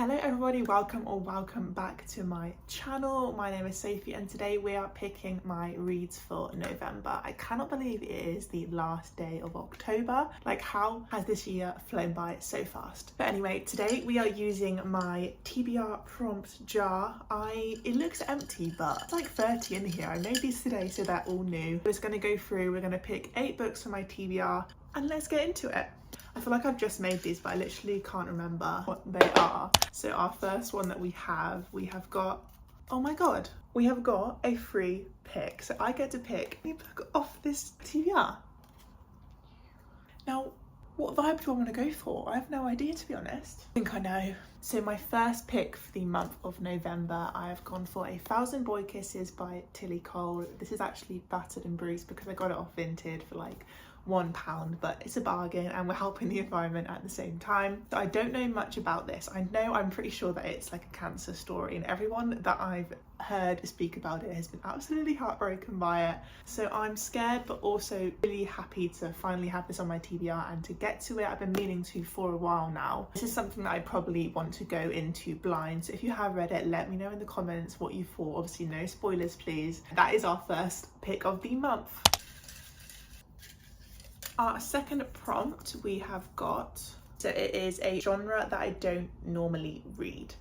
Hello everybody, welcome back to my channel. My name is Sophie and today we are picking my reads for November. I cannot believe it is the last day of October. Like, how has this year flown by so fast? But anyway, today we are using my TBR prompt jar. It looks empty, but it's like 30 in here. I made these today so they're all new. We're just going to go through, we're going to pick 8 books for my TBR and let's get into it. I feel like I've just made these, but I literally can't remember what they are. So our first one that we have got, oh my god, we have got a free pick. So I get to pick any book off this TBR. Now, what vibe do I want to go for? I have no idea, to be honest. I think I know. So my first pick for the month of November, I have gone for A Thousand Boy Kisses by Tilly Cole. This is actually battered and bruised because I got it off Vinted for like £1, but it's a bargain and we're helping the environment at the same time. So I don't know much about this. I'm pretty sure that it's like a cancer story and everyone that I've heard speak about it has been absolutely heartbroken by it. So I'm scared but also really happy to finally have this on my TBR and to get to it. I've been meaning to for a while now. This is something that I probably want to go into blind. So if you have read it, let me know in the comments what you thought. Obviously no spoilers please. That is our first pick of the month. Our second prompt we have got, so it is a genre that I don't normally read.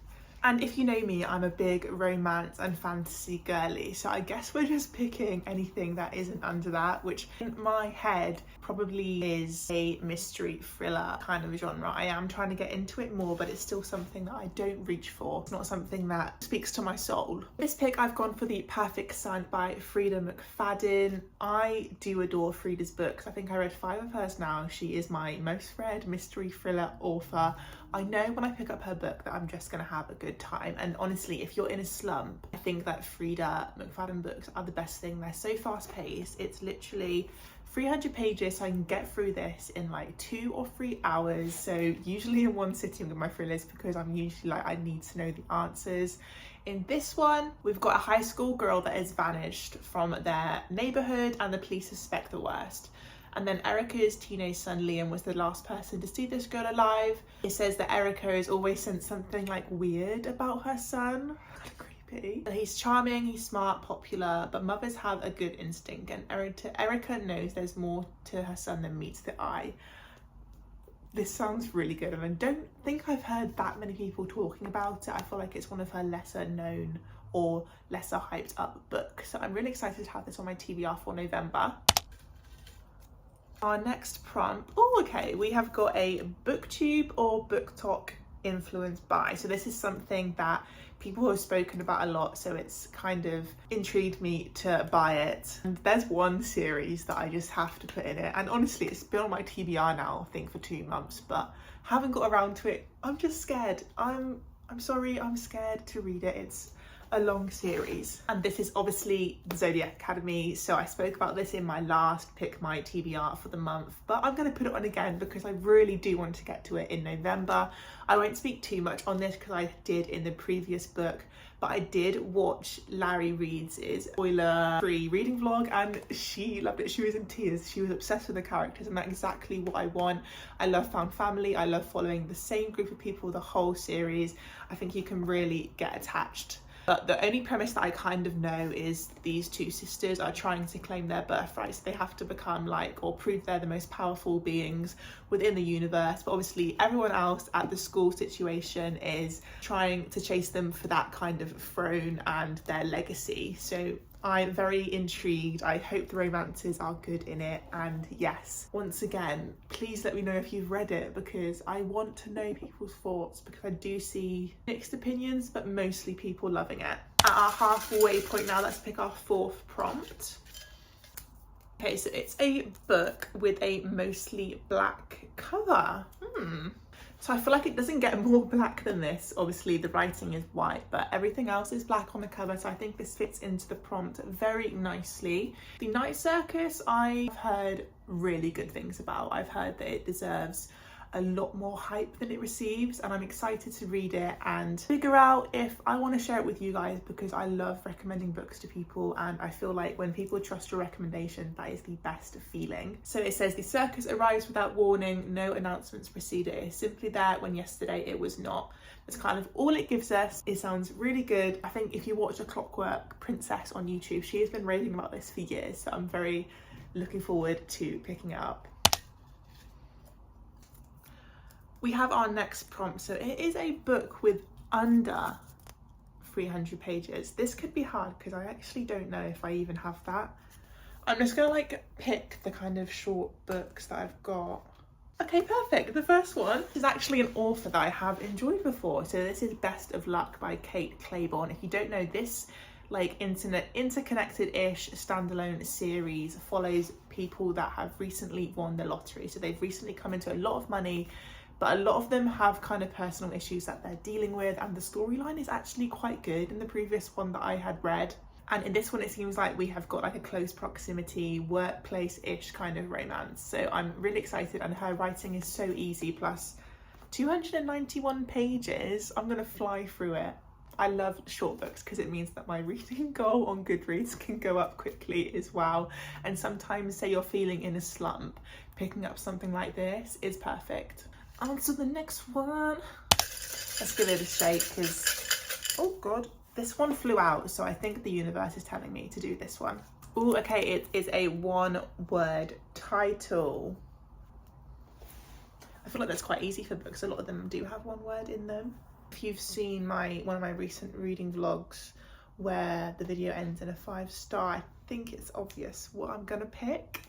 And if you know me, I'm a big romance and fantasy girly, so I guess we're just picking anything that isn't under that, which in my head probably is a mystery thriller kind of genre. I am trying to get into it more, but it's still something that I don't reach for. It's not something that speaks to my soul. This pick, I've gone for The Perfect Son by Frida McFadden. I do adore Frida's books. I think I read 5 of hers now. She is my most read mystery thriller author. I know when I pick up her book that I'm just going to have a good time, and honestly if you're in a slump, I think that Frida McFadden books are the best thing. They're so fast paced. It's literally 300 pages, so I can get through this in like 2 or 3 hours, so usually in one sitting with my thrillers because I'm usually like I need to know the answers. In this one we've got a high school girl that has vanished from their neighborhood and the police suspect the worst. And then Erica's teenage son Liam was the last person to see this girl alive. It says that Erica has always sensed something like weird about her son. Kind of creepy. He's charming, he's smart, popular, but mothers have a good instinct, and Erica knows there's more to her son than meets the eye. This sounds really good, and I don't think I've heard that many people talking about it. I feel like it's one of her lesser known or lesser hyped up books. So I'm really excited to have this on my TBR for November. Our next prompt, we have got a booktube or BookTok influenced by. So this is something that people have spoken about a lot, so it's kind of intrigued me to buy it. And there's one series that I just have to put in it, and honestly it's been on my TBR now I think for 2 months, but haven't got around to it. I'm just scared. I'm sorry, I'm scared to read it. It's a long series, and this is obviously the Zodiac Academy. So I spoke about this in my last pick my TBR for the month, but I'm going to put it on again because I really do want to get to it in November. I won't speak too much on this because I did in the previous book, but I did watch Larry Reed's spoiler-free reading vlog and she loved it. She was in tears. She was obsessed with the characters, and that's exactly what I want. I love found family. I love following the same group of people the whole series. I think you can really get attached. But the only premise that I kind of know is these 2 sisters are trying to claim their birthrights. They have to become like, or prove they're the most powerful beings within the universe. But obviously everyone else at the school situation is trying to chase them for that kind of throne and their legacy. So I'm very intrigued. I hope the romances are good in it, and yes, once again please let me know if you've read it because I want to know people's thoughts, because I do see mixed opinions but mostly people loving it. At our halfway point now, let's pick our 4th prompt. Okay, so it's a book with a mostly black cover. So I feel like it doesn't get more black than this. Obviously the writing is white, but everything else is black on the cover, so I think this fits into the prompt very nicely. The Night Circus I've heard really good things about. I've heard that it deserves a lot more hype than it receives, and I'm excited to read it and figure out if I want to share it with you guys, because I love recommending books to people, and I feel like when people trust your recommendation, that is the best feeling. So it says the circus arrives without warning, no announcements precede it. It's simply there when yesterday it was not. That's kind of all it gives us. It sounds really good. I think if you watch A Clockwork Princess on YouTube, she has been raving about this for years, so I'm very looking forward to picking it up. We have our next prompt. So it is a book with under 300 pages. This could be hard because I actually don't know if I even have that. I'm just gonna like pick the kind of short books that I've got. Okay, perfect. The first one is actually an author that I have enjoyed before. So this is Best of Luck by Kate Claiborne. If you don't know, this like interconnected-ish standalone series follows people that have recently won the lottery. So they've recently come into a lot of money, but a lot of them have kind of personal issues that they're dealing with, and the storyline is actually quite good in the previous one that I had read. And in this one, it seems like we have got like a close proximity, workplace-ish kind of romance. So I'm really excited, and her writing is so easy, plus 291 pages. I'm gonna fly through it. I love short books because it means that my reading goal on Goodreads can go up quickly as well. And sometimes, say you're feeling in a slump, picking up something like this is perfect. On to the next one. Let's give it a shake because, oh God, this one flew out. So I think the universe is telling me to do this one. Oh, okay, it is a one-word title. I feel like that's quite easy for books. A lot of them do have one word in them. If you've seen one of my recent reading vlogs where the video ends in a 5-star, I think it's obvious what I'm gonna pick.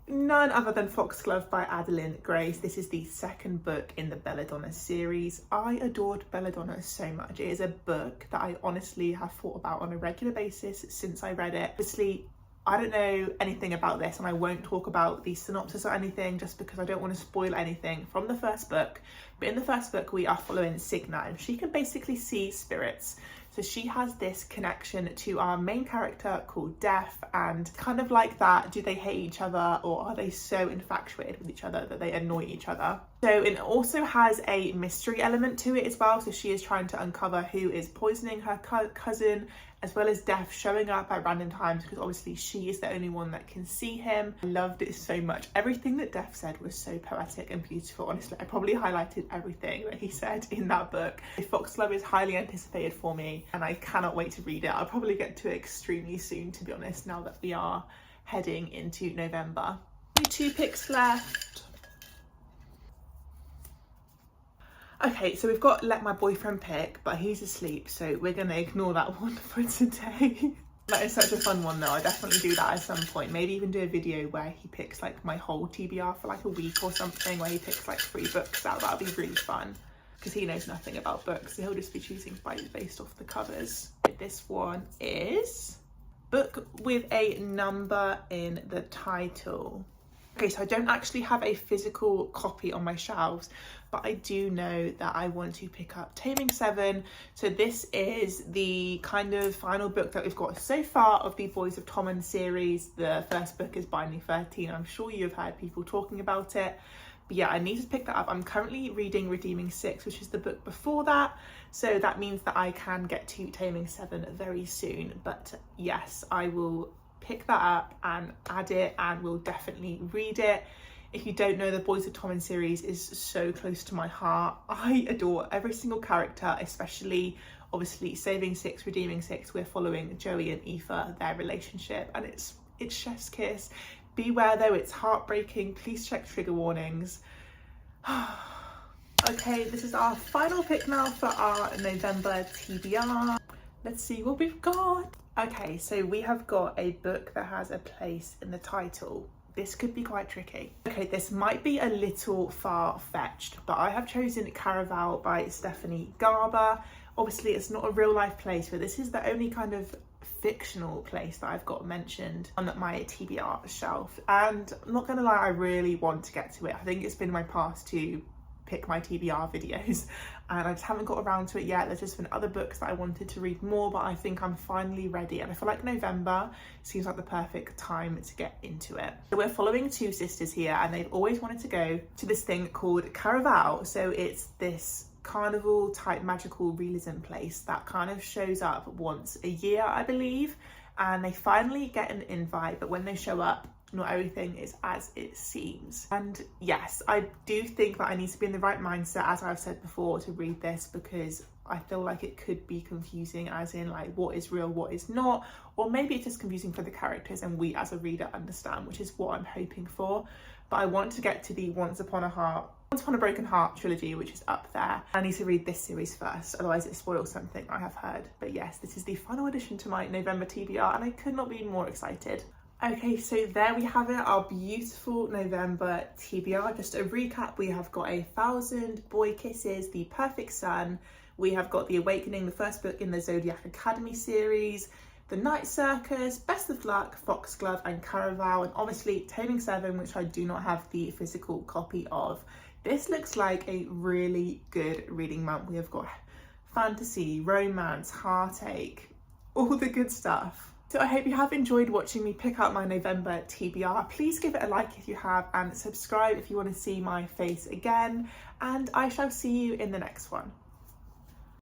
None other than Foxglove by Adeline Grace. This is the second book in the Belladonna series. I adored Belladonna so much. It is a book that I honestly have thought about on a regular basis since I read it. Obviously, I don't know anything about this, and I won't talk about the synopsis or anything just because I don't want to spoil anything from the first book. But in the first book, we are following Signa, and she can basically see spirits. So she has this connection to our main character called Death, and kind of like that, do they hate each other, or are they so infatuated with each other that they annoy each other? So it also has a mystery element to it as well. So she is trying to uncover who is poisoning her cousin, as well as Death showing up at random times, because obviously she is the only one that can see him. I loved it so much. Everything that Death said was so poetic and beautiful. Honestly, I probably highlighted everything that he said in that book. Foxglove is highly anticipated for me, and I cannot wait to read it. I'll probably get to it extremely soon, to be honest, now that we are heading into November. 2 picks left. Okay, so we've got Let My Boyfriend Pick, but he's asleep, so we're going to ignore that one for today. That is such a fun one though. I'll definitely do that at some point. Maybe even do a video where he picks like my whole TBR for like a week or something, where he picks like 3 books out. That'll be really fun because he knows nothing about books, so he'll just be choosing based off the covers. This one is Book with a Number in the Title. Okay, so I don't actually have a physical copy on my shelves, but I do know that I want to pick up Taming 7. So this is the kind of final book that we've got so far of the Boys of Tommen series. The first book is Binding 13. I'm sure you've heard people talking about it. But yeah, I need to pick that up. I'm currently reading Redeeming 6, which is the book before that. So that means that I can get to Taming 7 very soon. But yes, I will pick that up and add it, and we'll definitely read it. If you don't know, the Boys of Tommen series is so close to my heart. I adore every single character, especially obviously Saving 6, Redeeming 6. We're following Joey and Aoife, their relationship, and it's chef's kiss. Beware though, it's heartbreaking. Please check trigger warnings. Okay, this is our final pick now for our November TBR. Let's see what we've got. Okay, so we have got a book that has a place in the title. This could be quite tricky. Okay, this might be a little far-fetched, but I have chosen Caraval by Stephanie Garber. Obviously, it's not a real-life place, but this is the only kind of fictional place that I've got mentioned on my TBR shelf. And I'm not gonna lie, I really want to get to it. I think it's been my past to pick my TBR videos, and I just haven't got around to it yet. There's just been other books that I wanted to read more, but I think I'm finally ready, and I feel like November seems like the perfect time to get into it. So we're following two sisters here, and they've always wanted to go to this thing called Carnival. So it's this carnival type magical realism place that kind of shows up once a year, I believe, and they finally get an invite, but when they show up, not everything is as it seems. And yes, I do think that I need to be in the right mindset, as I've said before, to read this, because I feel like it could be confusing, as in like what is real, what is not, or maybe it's just confusing for the characters and we as a reader understand, which is what I'm hoping for. But I want to get to the Once Upon a Broken Heart trilogy, which is up there. I need to read this series first, otherwise it spoils something I have heard. But yes, this is the final addition to my November TBR, and I could not be more excited. Okay, so there we have it, our beautiful November TBR. Just a recap, we have got 1,000 Boy Kisses, The Perfect Sun, we have got The Awakening, the first book in the Zodiac Academy series, The Night Circus, Best of Luck, Foxglove and Caraval, and obviously Taming 7, which I do not have the physical copy of. This looks like a really good reading month. We have got fantasy, romance, heartache, all the good stuff. So I hope you have enjoyed watching me pick out my November TBR. Please give it a like if you have, and subscribe if you want to see my face again, and I shall see you in the next one.